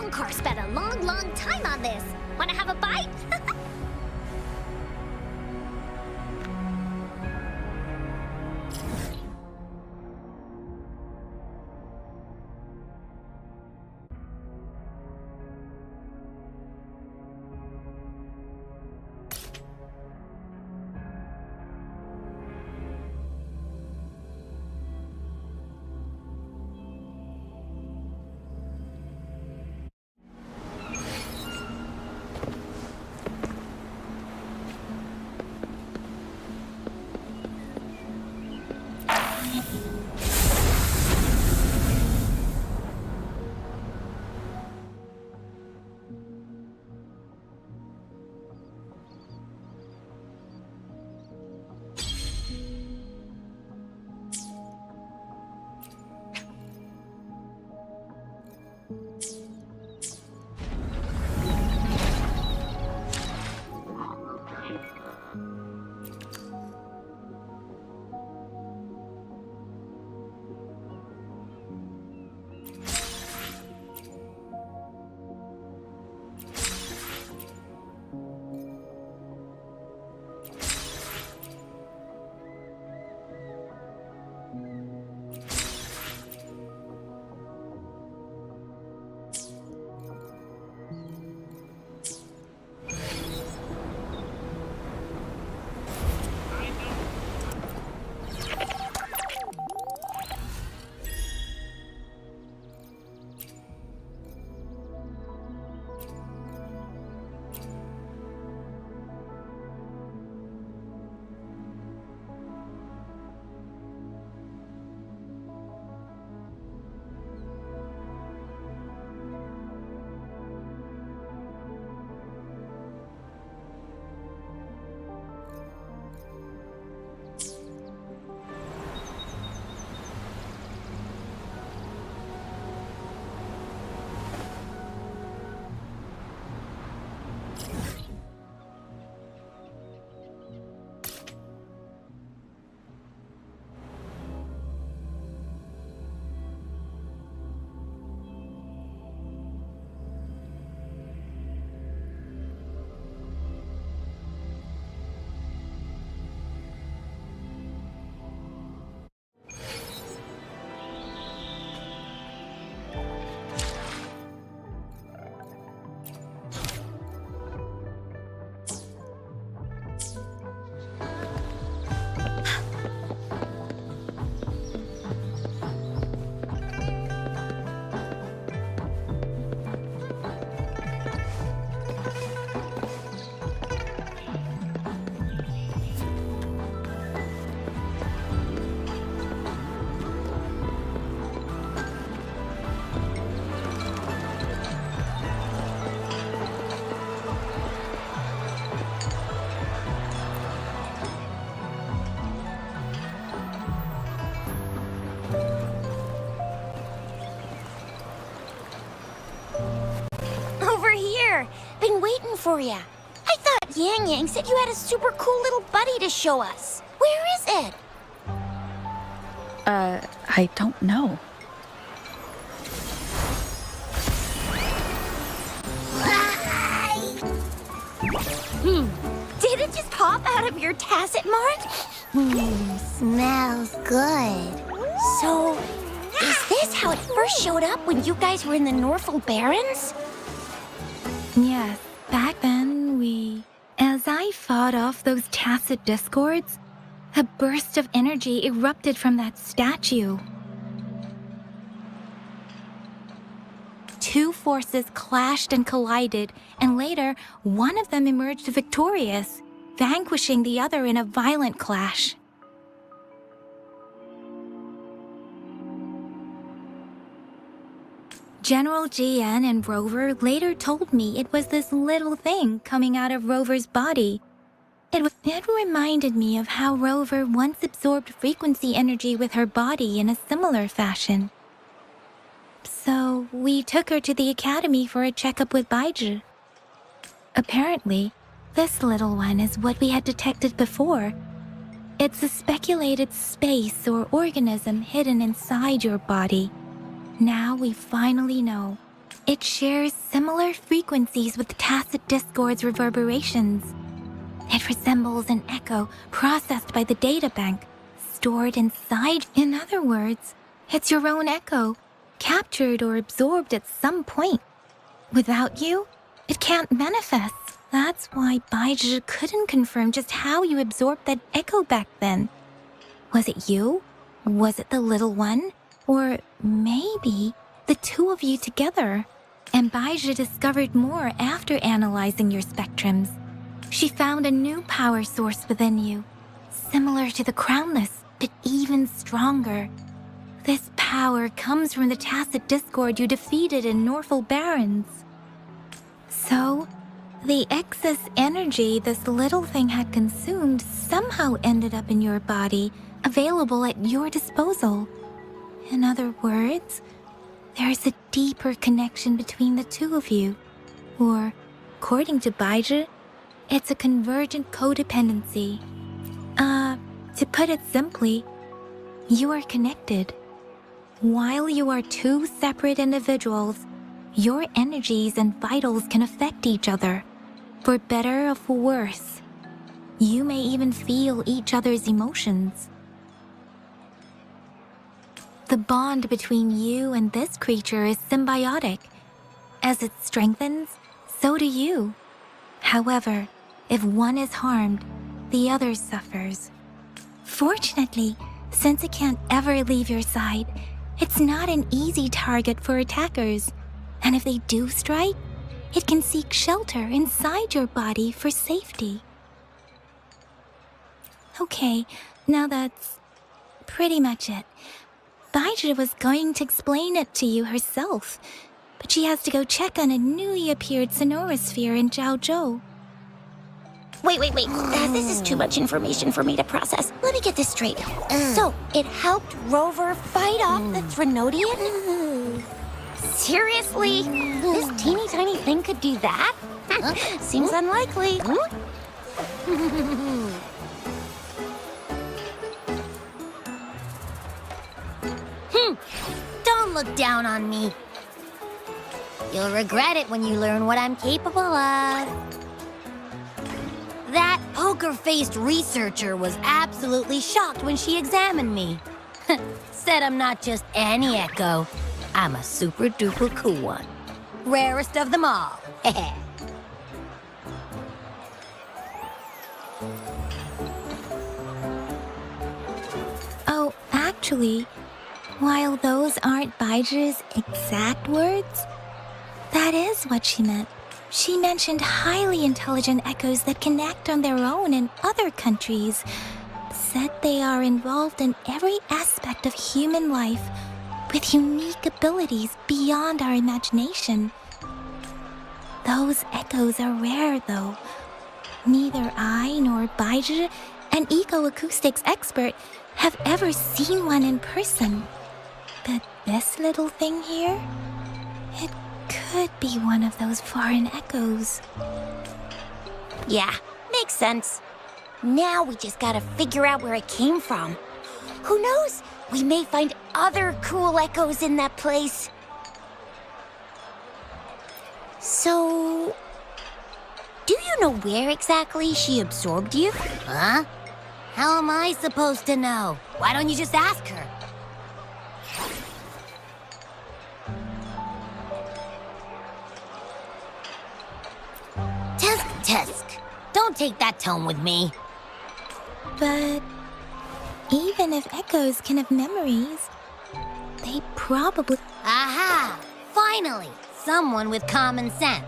Encore spent a long time on this. Wanna have a bite? Been waiting for ya. I thought Yang Yang said you had a super cool little buddy to show us. Where is it? I don't know. Did it just pop out of your tacit mark? Smells good. So, is this how it first showed up when you guys were in the Norfolk Barrens? Yes, back then as I fought off those tacit discords, a burst of energy erupted from that statue. Two forces clashed and collided, and later, one of them emerged victorious, vanquishing the other in a violent clash. General GN and Rover later told me it was this little thing coming out of Rover's body. It reminded me of how Rover once absorbed frequency energy with her body in a similar fashion. So we took her to the academy for a checkup with Baizhi. Apparently, this little one is what we had detected before. It's a speculated space or organism hidden inside your body. Now we finally know. It shares similar frequencies with tacit discord's reverberations. It resembles an echo processed by the data bank, stored inside. In other words, it's your own echo, captured or absorbed at some point. Without you, it can't manifest. That's why Baizhi couldn't confirm just how you absorbed that echo back then. Was it you? Was it the little one? Or maybe the two of you together? And Baizhi discovered more after analyzing your spectrums. She found a new power source within you, similar to the Crownless, but even stronger. This power comes from the tacit discord you defeated in Norful Barrens. So, the excess energy this little thing had consumed somehow ended up in your body, available at your disposal. In other words, there's a deeper connection between the two of you. Or, according to Baizhi, it's a convergent codependency. To put it simply, you are connected. While you are two separate individuals, your energies and vitals can affect each other, for better or for worse. You may even feel each other's emotions. The bond between you and this creature is symbiotic. As it strengthens, so do you. However, if one is harmed, the other suffers. Fortunately, since it can't ever leave your side, it's not an easy target for attackers. And if they do strike, it can seek shelter inside your body for safety. Okay, now that's pretty much it. Baizhi was going to explain it to you herself, but she has to go check on a newly appeared sonorosphere in Zhaozhou. Wait. This is too much information for me to process. Let me get this straight. So, it helped Rover fight off the Threnodian? Seriously? This teeny tiny thing could do that? Seems unlikely. Don't look down on me. You'll regret it when you learn what I'm capable of. That poker-faced researcher was absolutely shocked when she examined me. Said I'm not just any echo. I'm a super-duper cool one. Rarest of them all. Oh, actually, while those aren't Baizhi's exact words, that is what she meant. She mentioned highly intelligent echoes that can act on their own in other countries. Said they are involved in every aspect of human life with unique abilities beyond our imagination. Those echoes are rare, though. Neither I nor Baizhi, an eco-acoustics expert, have ever seen one in person. But this little thing here, it could be one of those foreign echoes. Yeah, makes sense. Now we just gotta figure out where it came from. Who knows? We may find other cool echoes in that place. So, do you know where exactly she absorbed you? Huh? How am I supposed to know? Why don't you just ask her? Tusk. Don't take that tone with me. But even if echoes can have memories, they probably... Aha! Finally, someone with common sense.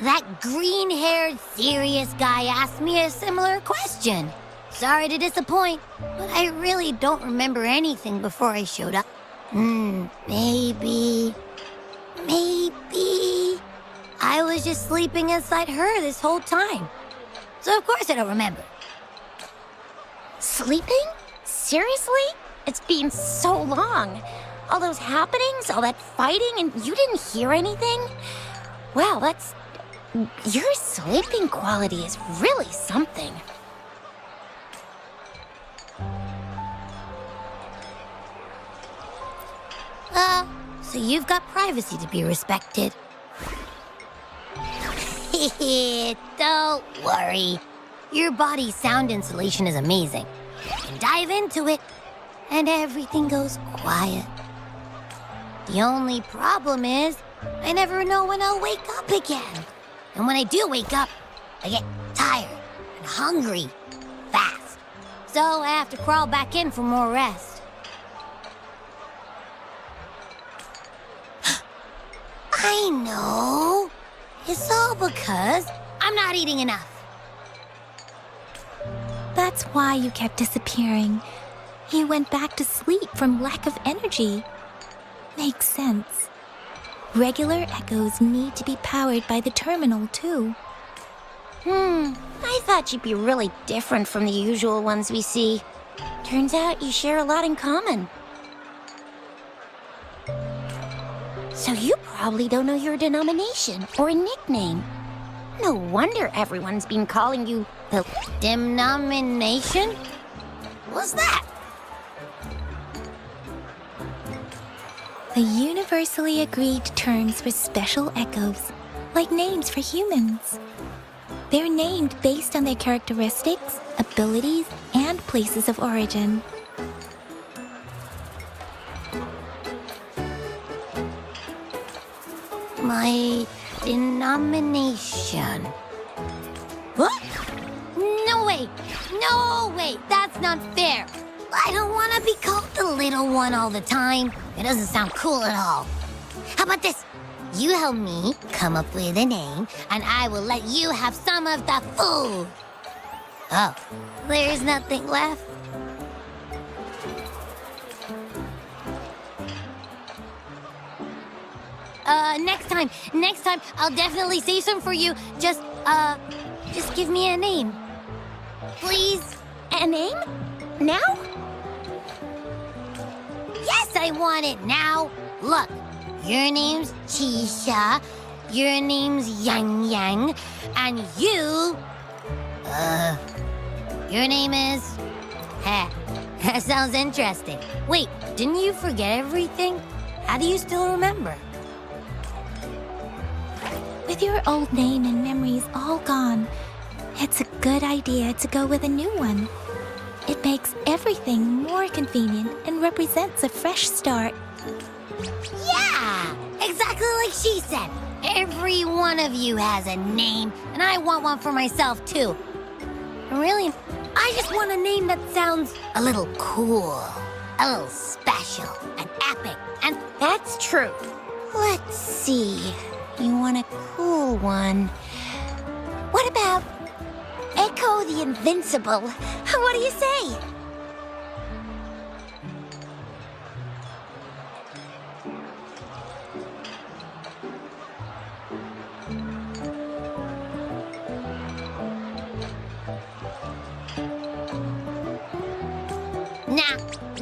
That green-haired, serious guy asked me a similar question. Sorry to disappoint, but I really don't remember anything before I showed up. Maybe... I was just sleeping inside her this whole time. So of course I don't remember. Sleeping? Seriously? It's been so long. All those happenings, all that fighting, and you didn't hear anything? Wow, that's... Your sleeping quality is really something. so you've got privacy to be respected. Don't worry. Your body's sound insulation is amazing. You can dive into it, and everything goes quiet. The only problem is, I never know when I'll wake up again. And when I do wake up, I get tired and hungry fast. So I have to crawl back in for more rest. I know. It's all because I'm not eating enough. That's why you kept disappearing. You went back to sleep from lack of energy. Makes sense. Regular echoes need to be powered by the terminal, too. I thought you'd be really different from the usual ones we see. Turns out you share a lot in common. So you probably don't know your denomination or a nickname. No wonder everyone's been calling you the Denomination? What's that? The universally agreed terms for special echoes, like names for humans. They're named based on their characteristics, abilities, and places of origin. My denomination. What? No way! No way! That's not fair! I don't want to be called the little one all the time. It doesn't sound cool at all. How about this? You help me come up with a name, and I will let you have some of the food. Oh, there's nothing left. Next time, I'll definitely save some for you. Just give me a name. Please? a name? Now? Yes, I want it now. Look, your name's Chisha, your name's Yang Yang, and your name is... Heh, that sounds interesting. Wait, didn't you forget everything? How do you still remember? With your old name and memories all gone, it's a good idea to go with a new one. It makes everything more convenient and represents a fresh start. Yeah, exactly like she said. Every one of you has a name, and I want one for myself, too. Really, I just want a name that sounds a little cool, a little special, and epic, and That's true. Let's see. You want a cool one. What about Echo the Invincible? What do you say?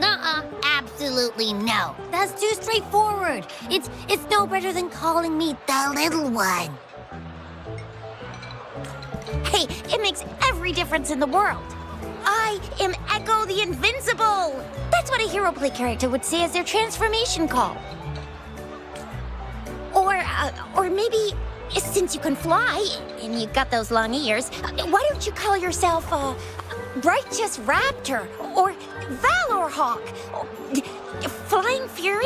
Nah, absolutely no. That's too straightforward. It's no better than calling me the little one. Hey, it makes every difference in the world. I am Echo the Invincible. That's what a hero play character would say as their transformation call. Or maybe, since you can fly and you've got those long ears, why don't you call yourself Righteous Raptor or Valor Hawk or Flying Fury?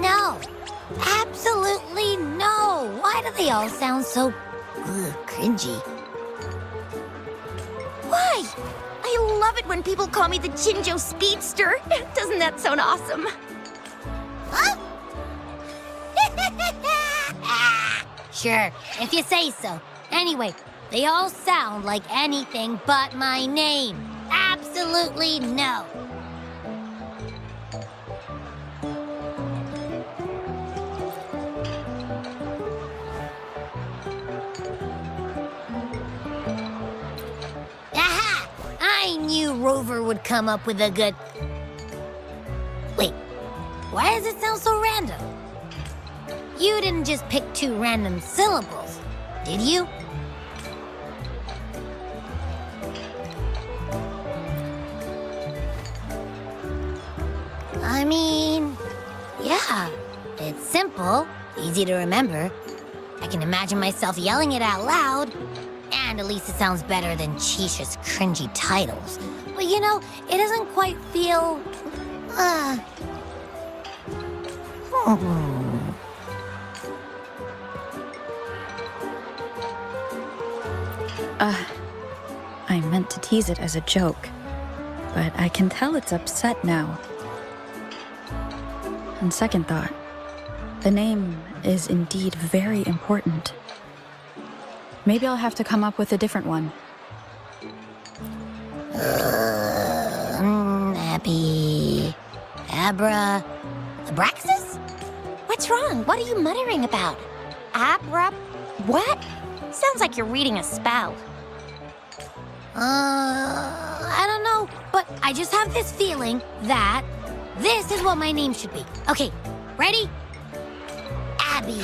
No, absolutely no. Why do they all sound so cringy? Why? I love it when people call me the Jinjo Speedster. Doesn't that sound awesome? Huh? Sure, if you say so. Anyway, they all sound like anything but my name. Absolutely no. Aha! I knew Rover would come up with a good... Wait, why does it sound so random? You didn't just pick two random syllables, did you? I mean, yeah, it's simple, easy to remember. I can imagine myself yelling it out loud, and at least it sounds better than Chisha's cringy titles. But you know, it doesn't quite feel, I meant to tease it as a joke, but I can tell it's upset now. On second thought, the name is indeed very important. Maybe I'll have to come up with a different one. Abby... Abra... Abraxas? What's wrong? What are you muttering about? Abra... What? Sounds like you're reading a spell. I don't know, but I just have this feeling that this is what my name should be. Okay, ready? Abby.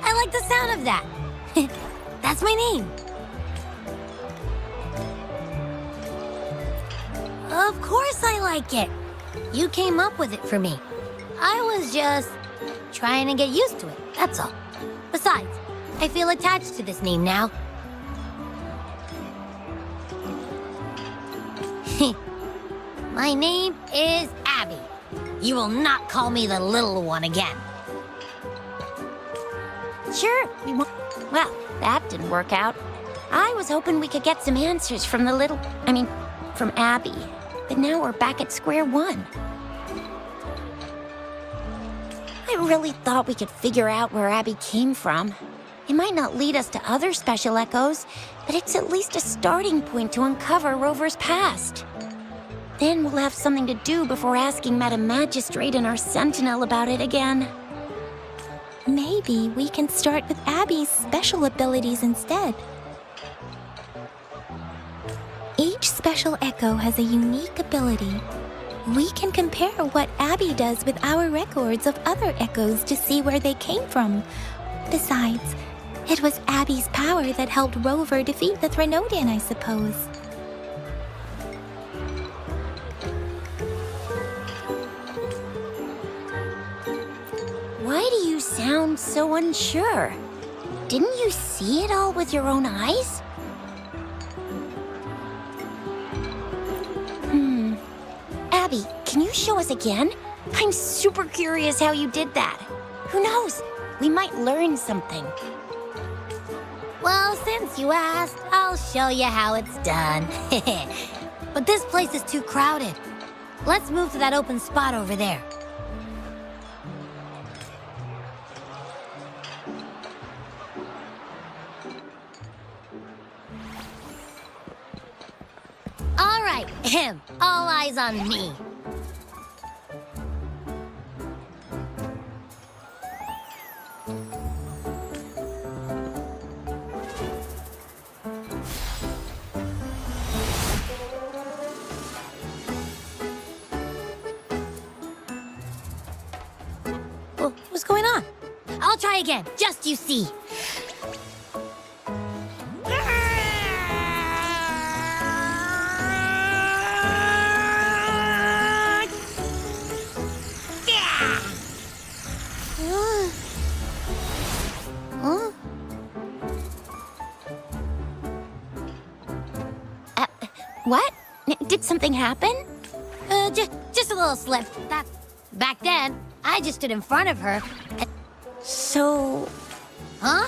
I like the sound of that. That's my name. Of course I like it. You came up with it for me. I was just trying to get used to it, that's all. Besides, I feel attached to this name now. My name is Abby. You will not call me the little one again. Sure, we won't. Well, that didn't work out. I was hoping we could get some answers from from Abby. But now we're back at square one. I really thought we could figure out where Abby came from. It might not lead us to other special echoes, but it's at least a starting point to uncover Rover's past. Then we'll have something to do before asking Madam Magistrate and our Sentinel about it again. Maybe we can start with Abby's special abilities instead. Each special echo has a unique ability. We can compare what Abby does with our records of other echoes to see where they came from. Besides, it was Abby's power that helped Rover defeat the Threnodian, I suppose. Why do you sound so unsure? Didn't you see it all with your own eyes? Abby, can you show us again? I'm super curious how you did that. Who knows? We might learn something. Well, since you asked, I'll show you how it's done. But this place is too crowded. Let's move to that open spot over there. All right, all eyes on me. What's going on? I'll try again, just you see. What? Did something happen? Just a little slip. Back then, I just stood in front of her. So... Huh?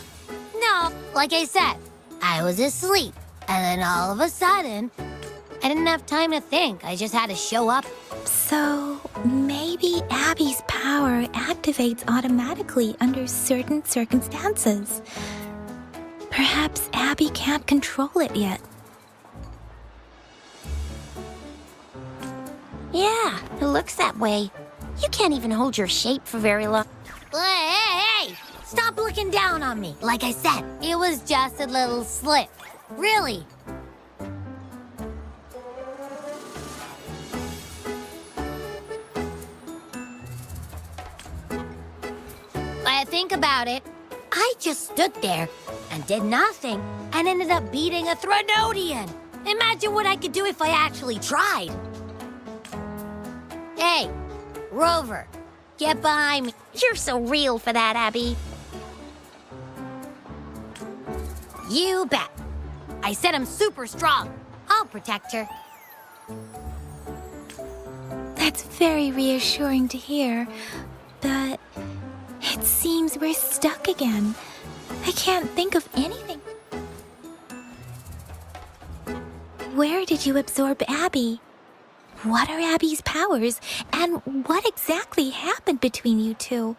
No, like I said, I was asleep. And then all of a sudden, I didn't have time to think. I just had to show up. So, maybe Abby's power activates automatically under certain circumstances. Perhaps Abby can't control it yet. Yeah, it looks that way. You can't even hold your shape for very long. Hey! Stop looking down on me. Like I said, it was just a little slip. Really. But think about it. I just stood there and did nothing and ended up beating a Threnodian. Imagine what I could do if I actually tried. Hey, Rover, get behind me. You're so real for that, Abby. You bet. I said I'm super strong. I'll protect her. That's very reassuring to hear, but it seems we're stuck again. I can't think of anything. Where did you absorb Abby? What are Abby's powers, and what exactly happened between you two?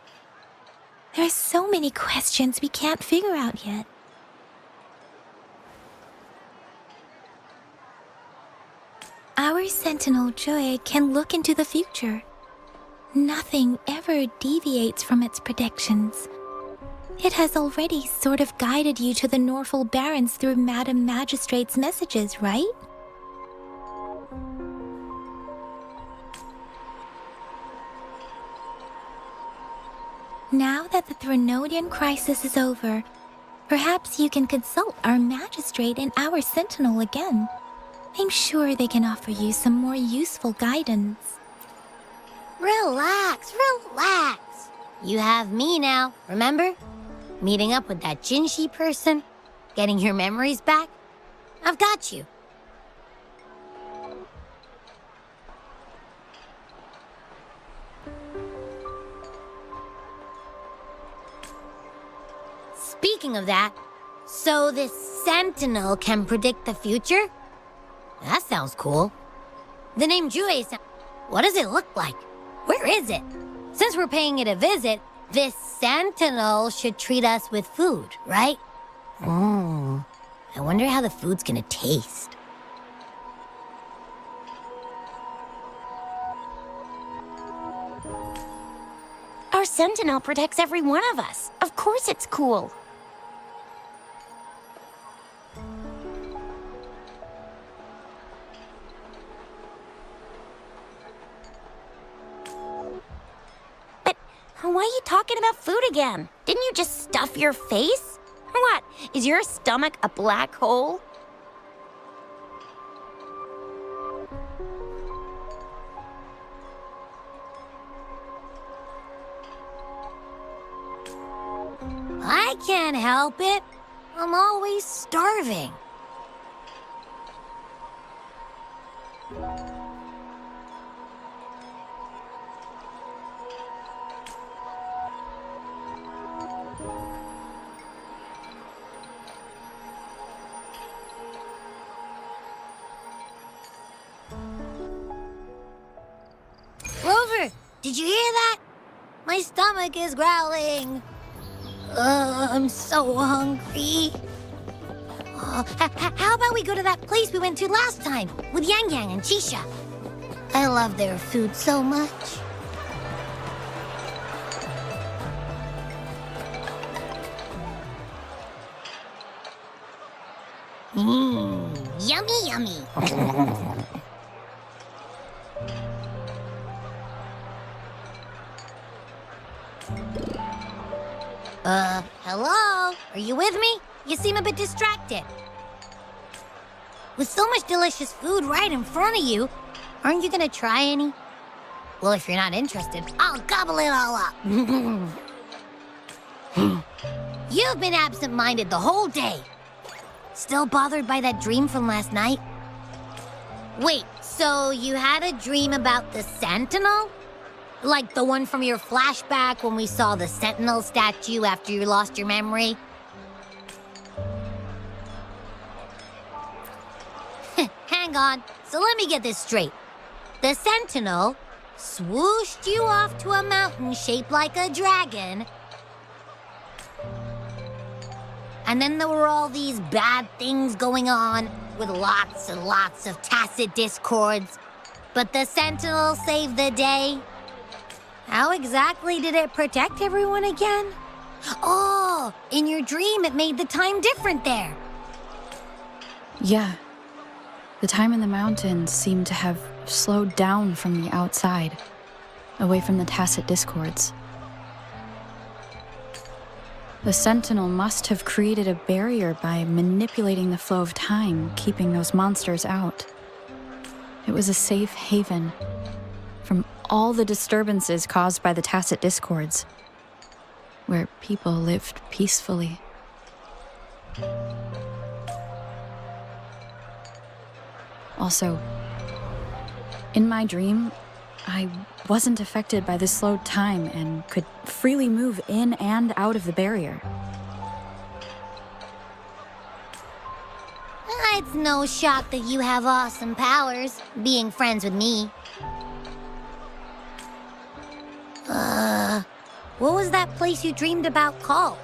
There are so many questions we can't figure out yet. Our Sentinel Joy can look into the future. Nothing ever deviates from its predictions. It has already sort of guided you to the Norfolk Barrens through Madam Magistrate's messages, right? Now that the Threnodian crisis is over, perhaps you can consult our Magistrate and our Sentinel again. I'm sure they can offer you some more useful guidance. Relax, relax. You have me now, remember? Meeting up with that Jinshi person, getting your memories back. I've got you. Speaking of that, so this Sentinel can predict the future? That sounds cool. The name Jue, what does it look like? Where is it? Since we're paying it a visit, this Sentinel should treat us with food, right? I wonder how the food's gonna taste. Our Sentinel protects every one of us. Of course it's cool. Why are you talking about food again? Didn't you just stuff your face? Or what? Is your stomach a black hole? I can't help it. I'm always starving. Rover, did you hear that? My stomach is growling. I'm so hungry. How about we go to that place we went to last time with Yang Yang and Chisha? I love their food so much. Yummy, yummy. Hello? Are you with me? You seem a bit distracted. With so much delicious food right in front of you, aren't you gonna try any? Well, if you're not interested, I'll gobble it all up. You've been absent-minded the whole day. Still bothered by that dream from last night? Wait, so you had a dream about the Sentinel? Like the one from your flashback when we saw the Sentinel statue after you lost your memory? Hang on, so let me get this straight. The Sentinel swooshed you off to a mountain shaped like a dragon. And then there were all these bad things going on with lots and lots of tacit discords. But the Sentinel saved the day. How exactly did it protect everyone again? Oh, in your dream it made the time different there. Yeah. The time in the mountains seemed to have slowed down from the outside, away from the tacit discords. The Sentinel must have created a barrier by manipulating the flow of time, keeping those monsters out. It was a safe haven, from all the disturbances caused by the tacit discords, where people lived peacefully. Also, in my dream, I wasn't affected by the slowed time and could freely move in and out of the barrier. It's no shock that you have awesome powers, being friends with me. What was that place you dreamed about called?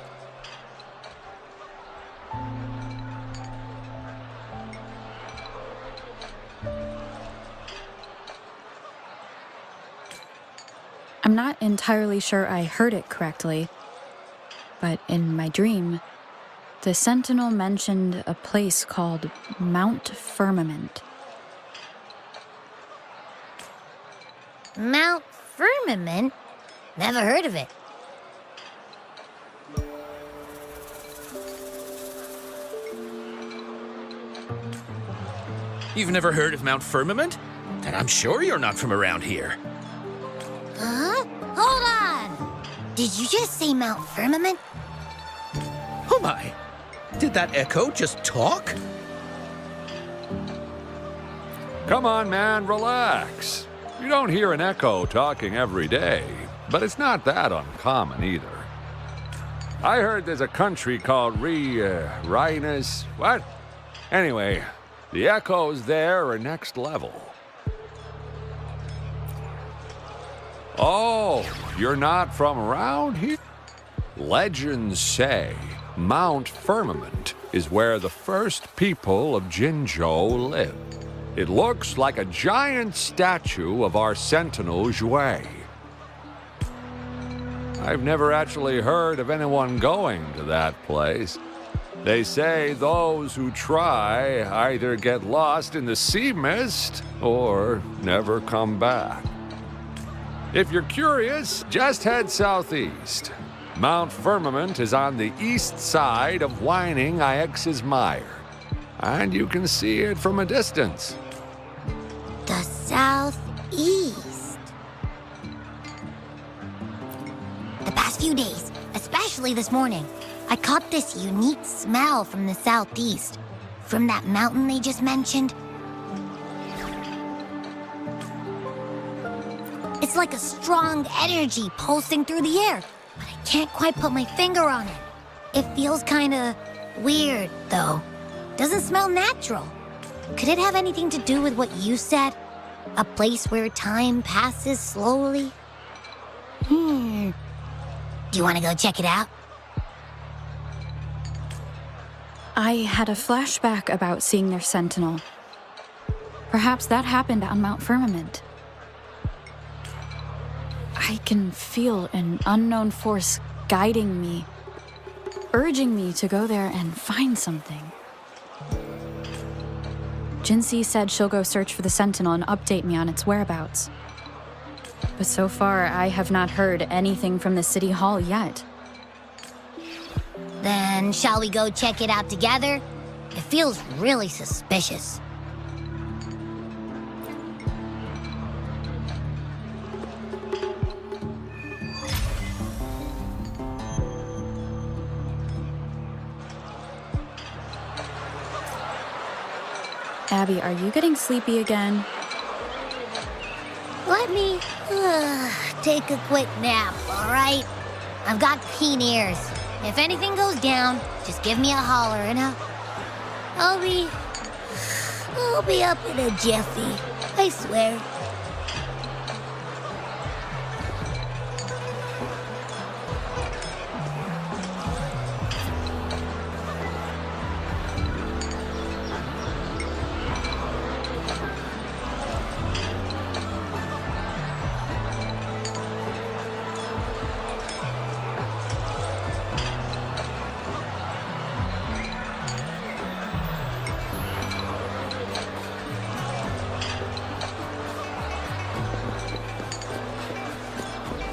I'm not entirely sure I heard it correctly, but in my dream, the Sentinel mentioned a place called Mount Firmament. Mount Firmament? Never heard of it. You've never heard of Mount Firmament? Then I'm sure you're not from around here. Huh? Hold on! Did you just say Mount Firmament? Oh my! Did that echo just talk? Come on, man, relax. You don't hear an echo talking every day, but it's not that uncommon either. I heard there's a country called Rhinus. What? Anyway, the echoes there are next level. Oh, you're not from around here? Legends say Mount Firmament is where the first people of Jinzhou lived. It looks like a giant statue of our Sentinel Zhui. I've never actually heard of anyone going to that place. They say those who try either get lost in the sea mist or never come back. If you're curious, just head southeast. Mount Firmament is on the east side of Whining Ix's Mire, and you can see it from a distance. The southeast. The past few days, especially this morning, I caught this unique smell from the southeast, from that mountain they just mentioned. It's like a strong energy pulsing through the air, but I can't quite put my finger on it. It feels kinda weird, though. Doesn't smell natural. Could it have anything to do with what you said? A place where time passes slowly? Do you want to go check it out? I had a flashback about seeing their Sentinel. Perhaps that happened on Mount Firmament. I can feel an unknown force guiding me, urging me to go there and find something. Jinxie said she'll go search for the Sentinel and update me on its whereabouts. But so far, I have not heard anything from the City Hall yet. Then shall we go check it out together? It feels really suspicious. Abby, are you getting sleepy again? Let me take a quick nap, all right? I've got keen ears. If anything goes down, just give me a holler and I'll be up in a jiffy. I swear.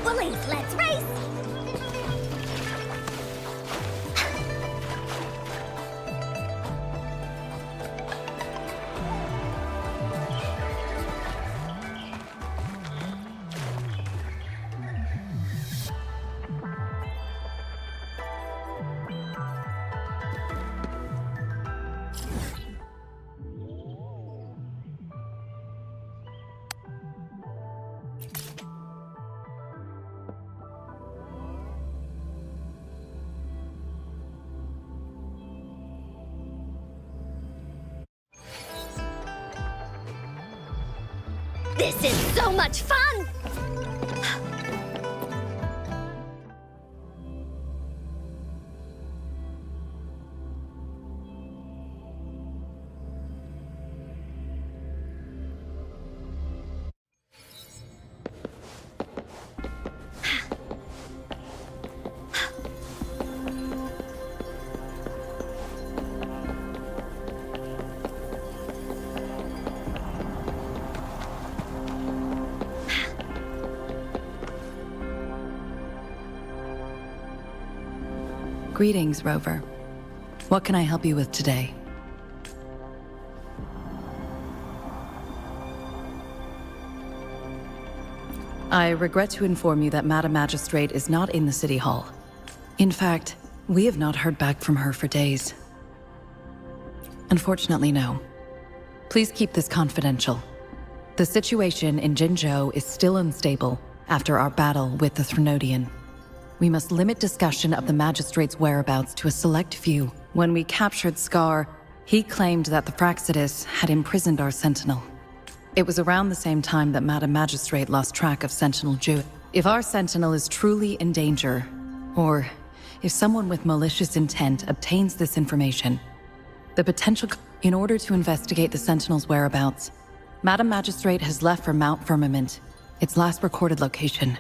Bullies, let's race! This is so much fun! Greetings, Rover. What can I help you with today? I regret to inform you that Madam Magistrate is not in the City Hall. In fact, we have not heard back from her for days. Unfortunately, no. Please keep this confidential. The situation in Jinzhou is still unstable after our battle with the Threnodian. We must limit discussion of the Magistrate's whereabouts to a select few. When we captured Scar, he claimed that the Fraxidus had imprisoned our Sentinel. It was around the same time that Madam Magistrate lost track of Sentinel Jew. If our Sentinel is truly in danger, or if someone with malicious intent obtains this information, the potential... In order to investigate the Sentinel's whereabouts, Madam Magistrate has left for Mount Firmament, its last recorded location.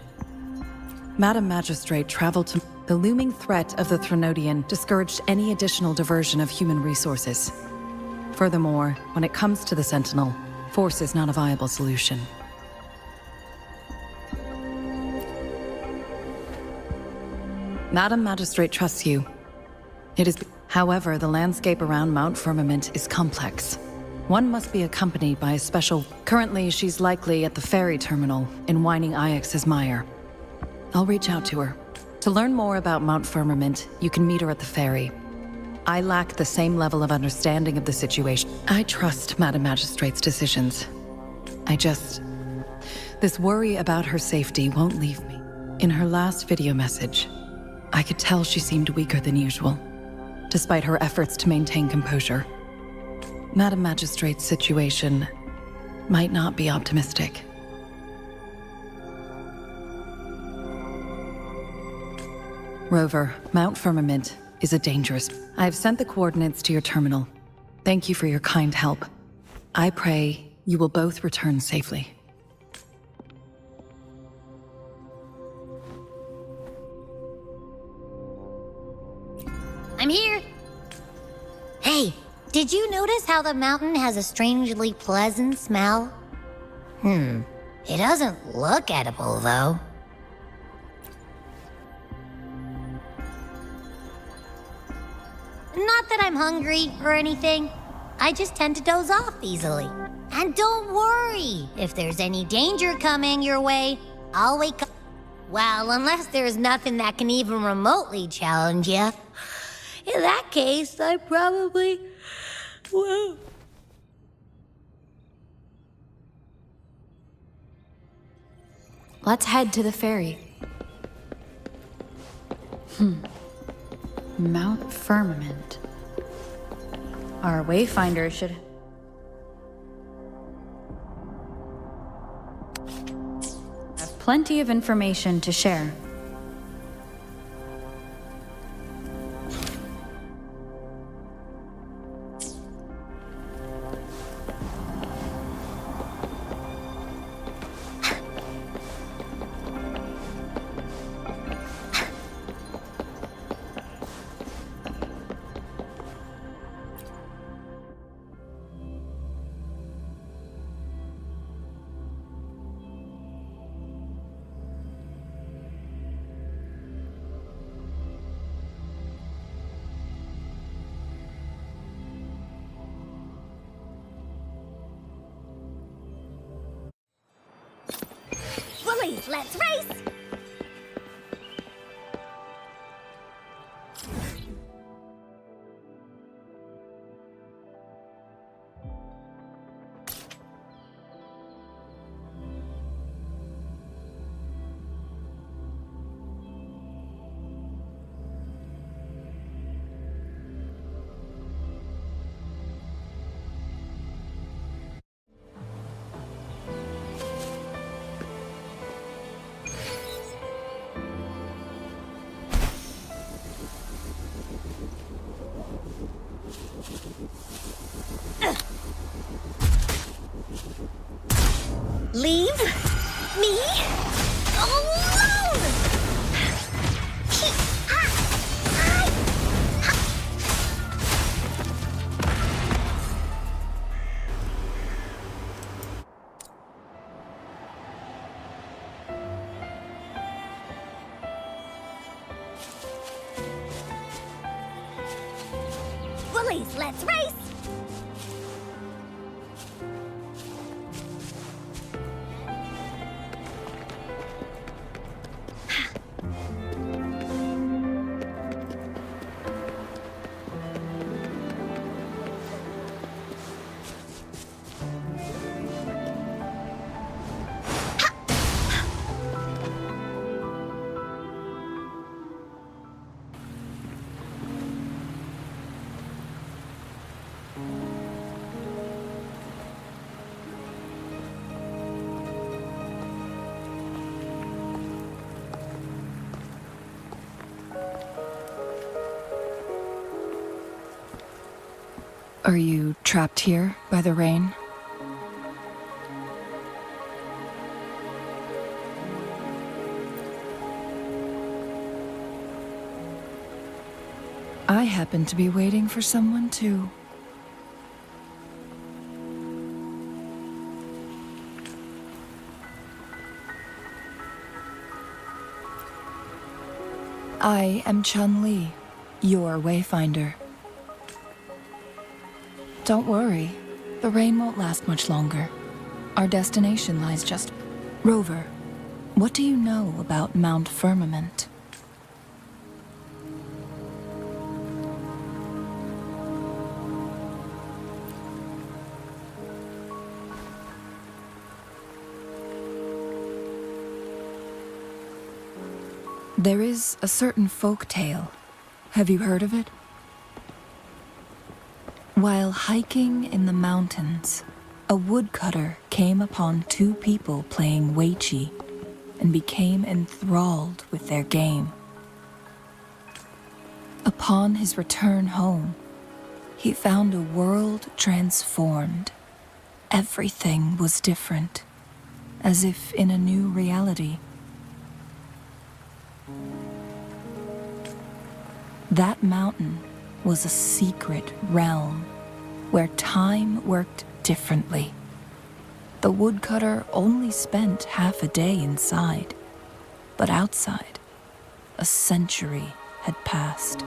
Madam Magistrate traveled to... The looming threat of the Threnodian discouraged any additional diversion of human resources. Furthermore, when it comes to the Sentinel, force is not a viable solution. Madam Magistrate trusts you. It is... However, the landscape around Mount Firmament is complex. One must be accompanied by a special... Currently, she's likely at the ferry terminal in Whining Ix's Mire. I'll reach out to her. To learn more about Mount Firmament, you can meet her at the ferry. I lack the same level of understanding of the situation. I trust Madam Magistrate's decisions. This worry about her safety won't leave me. In her last video message, I could tell she seemed weaker than usual, despite her efforts to maintain composure. Madam Magistrate's situation might not be optimistic. Rover, Mount Firmament is a dangerous... I have sent the coordinates to your terminal. Thank you for your kind help. I pray you will both return safely. I'm here. Hey, did you notice how the mountain has a strangely pleasant smell? It doesn't look edible, though. Not that I'm hungry or anything. I just tend to doze off easily. And don't worry, if there's any danger coming your way, I'll wake up. Well, unless there's nothing that can even remotely challenge you. In that case, I probably will. Let's head to the ferry. Mount Firmament. Our wayfinder should have plenty of information to share. Bullies, let's race! Bullies, let's race! Are you trapped here by the rain? I happen to be waiting for someone too. I am Chun-Li, your wayfinder. Don't worry, the rain won't last much longer. Our destination lies just... Rover, what do you know about Mount Firmament? There is a certain folk tale. Have you heard of it? While hiking in the mountains, a woodcutter came upon two people playing weiqi and became enthralled with their game. Upon his return home, he found a world transformed. Everything was different, as if in a new reality. That mountain was a secret realm where time worked differently. The woodcutter only spent half a day inside, but outside, a century had passed.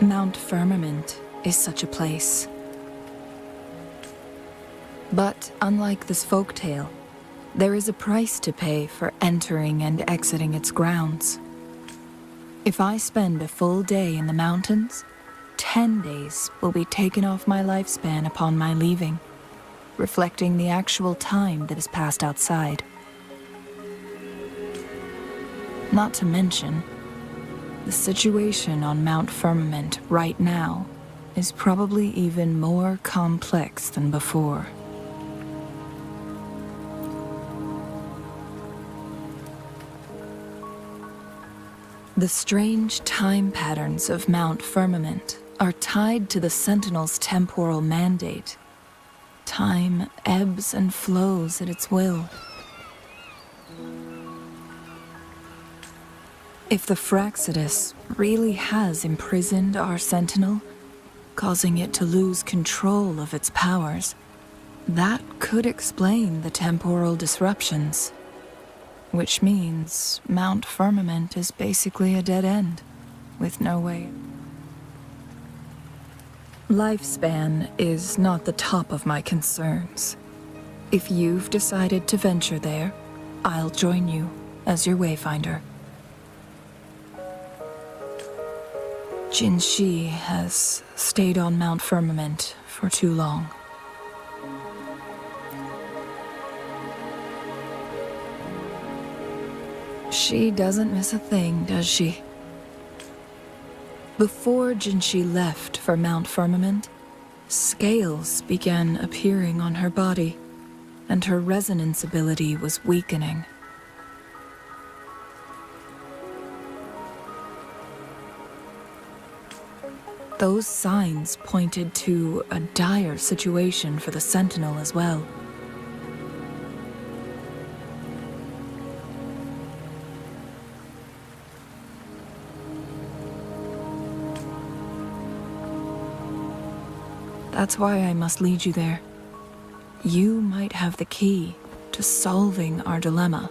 Mount Firmament is such a place. But unlike this folktale, there is a price to pay for entering and exiting its grounds. If I spend a full day in the mountains, 10 days will be taken off my lifespan upon my leaving, reflecting the actual time that has passed outside. Not to mention, the situation on Mount Firmament right now is probably even more complex than before. The strange time patterns of Mount Firmament are tied to the Sentinel's temporal mandate. Time ebbs and flows at its will. If the Fraxidus really has imprisoned our Sentinel, causing it to lose control of its powers, that could explain the temporal disruptions. Which means Mount Firmament is basically a dead end, with no way. Lifespan is not the top of my concerns. If you've decided to venture there, I'll join you as your wayfinder. Jinshi has stayed on Mount Firmament for too long. She doesn't miss a thing, does she? Before Jinshi left for Mount Firmament, scales began appearing on her body, and her resonance ability was weakening. Those signs pointed to a dire situation for the Sentinel as well. That's why I must lead you there. You might have the key to solving our dilemma.